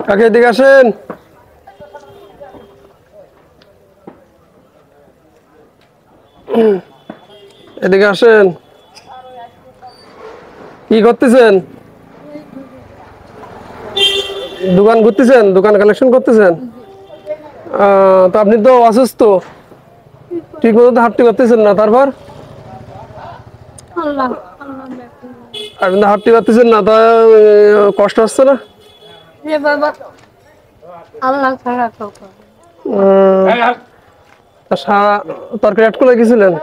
কাকে এদিকে আসেন। এদিকে আসেন। কি করতেছেন? দোকান ঘুরতেছেন, দোকান কালেকশন করতেছেন। তো আপনি তো অসুস্থ, ঠিক মতো তো হাঁটতে পারতেছেন না। তারপর আপনি তো হাঁটতে পারতেছেন না, তা কষ্ট হচ্ছে না? তরকারি আটকে গেছিলেন?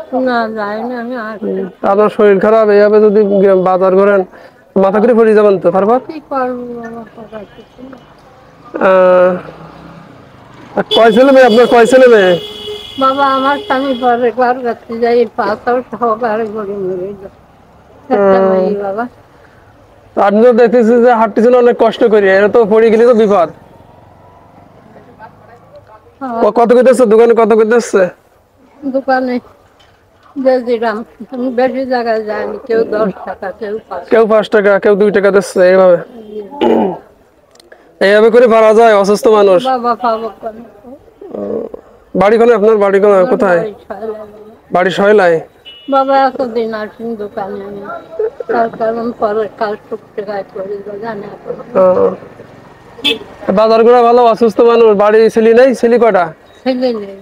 আপনার শরীর খারাপ, এইভাবে যদি বাজার করেন মাথা করে পড়ে যাবেন তো। তারপর কয় ছেলে মেয়ে আপনার? কয় ছেলে মেয়ে? বাবা আমার স্বামী পরে ঘর করতে যাই পাথর সহকারে গড়ে মরে বাবা। আপনি তো দেখতেছি যে হাঁটতেছেন অনেক কষ্ট করি, এটা তো পড়ে গেলে তো বিপদ। কত করতেছে দোকানে? কত করতেছে দোকানে? বেশি জায়গায় যায়নি, কেউ 10 টাকা, কেউ 5 টাকা, কেউ 2 টাকা দিচ্ছে। এইভাবে এইভাবে করে পারা যায়? অসুস্থ মানুষ। বাবা পাবো। বাড়ি কোনে আপনার? বাড়ি কোথায়? বাড়ি সয়লায়। বাবা এতদিন আসেন দোকানে, আমি তার কারণ পরে কাল টাকায় করে জানে। বাজার করা ভালো। অসুস্থ মানুষ, বাড়ি ছেলে নেই? ছেলে কয়টা? ছেলে নেই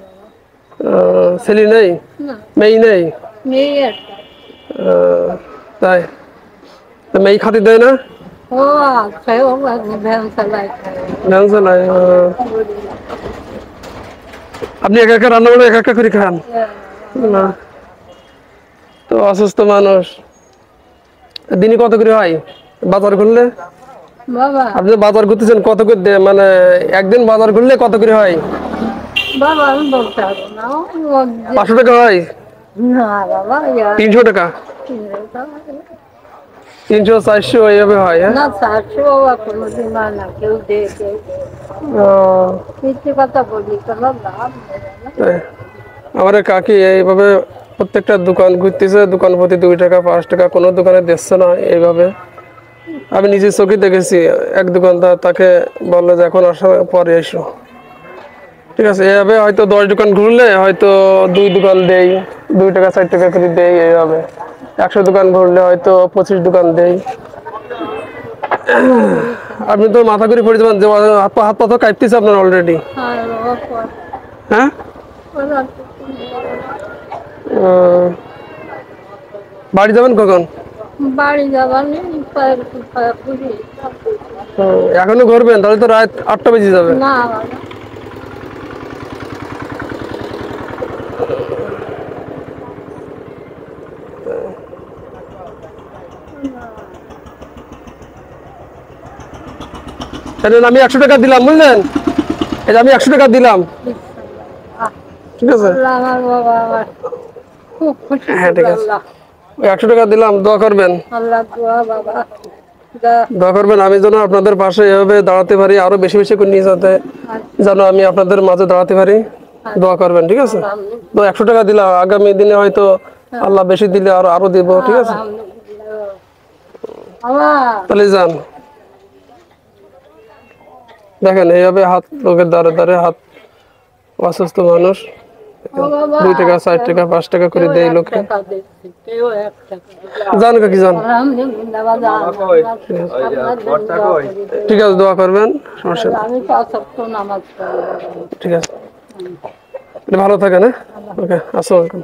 ছেলে নেই, মেয়ে নেই। মেয়ে একটা। তাই মেয়ে খাতি দেয় না? ও আচ্ছা, ও ভ্যান চালায়। ভ্যান চালায়। আপনি একা একা রান্না করে একা একা করে খান না? তো অসুস্থ মানুষ, দিনে কত করে হয় বাজার করলে? বাবা আপনি বাজার করতেছেন কত করে, মানে একদিন বাজার করলে কত করে হয়? বাবা আমি বলতে পারবো না। 500 টাকা হয়? না বাবা, 300 টাকা, 300, 400 এইভাবে হয়। না 400 কোনোদিন হয় না, কেউ দেয় কেউ মিথ্যে কথা বলি কোনো লাভ নেই। আমার কাকি এইভাবে প্রত্যেকটা দোকান ঘুরতেছে, দোকান প্রতি 2 টাকা 5 টাকা, কোনো দোকানে দিচ্ছে না। এইভাবে আমি নিজের চোখে দেখেছি। এক দোকানদার তাকে বললো যে এখন আসার পরে এসো, ঠিক আছে। এইভাবে হয়তো 10 দোকান ঘুরলে হয়তো 2 দোকান দেই, 2 টাকা 4 টাকা করে দেই। এইভাবে 100 দোকান ঘুরলে হয়তো 25 দোকান দেই। আপনি তো মাথা করে পড়ে যাবেন, যে হাত পা তো কাঁপতেছে আপনার অলরেডি। হ্যাঁ, বাড়ি যাবেন কখন? বাড়ি যাবার নেই, এখনো ঘুরবেন? তাহলে তো রাত 8টা বেজে যাবে। না আমি 100 টাকা দিলাম, বুঝলেন? এই যে আমি 100 টাকা দিলাম, ঠিক আছে? আমার বাবা আমার খুব খুশি। হ্যাঁ ঠিক আছে, 100 টাকা দিলাম। দোয়া করবেন, আল্লাহ দোয়া বাবা, দোয়া করবেন আমি যেন আপনাদের পাশে এভাবে দাঁড়াতে পারি, আরো বেশি বেশি করে নিয়ে যেতে যেন আমি আপনাদের মাঝে দাঁড়াতে পারি। দোয়া করবেন, ঠিক আছে? তো 100 টাকা দিলাম, আগামী দিনে হয়তো আল্লাহ বেশি দিলে আরো দিব, ঠিক আছে? তাহলে যান। দেখেন এইভাবে হাত, লোকের দ্বারে দ্বারে হাত, অসুস্থ মানুষ 2 টাকা 4 টাকা 5 টাকা করে দেয় লোকে। জান কাকি যান, ঠিক আছে, দোয়া করবেন, সমস্যা নেই। ঠিক আছে, ভালো থাকেন। হ্যাঁ, ওকে, আসসালামু আলাইকুম।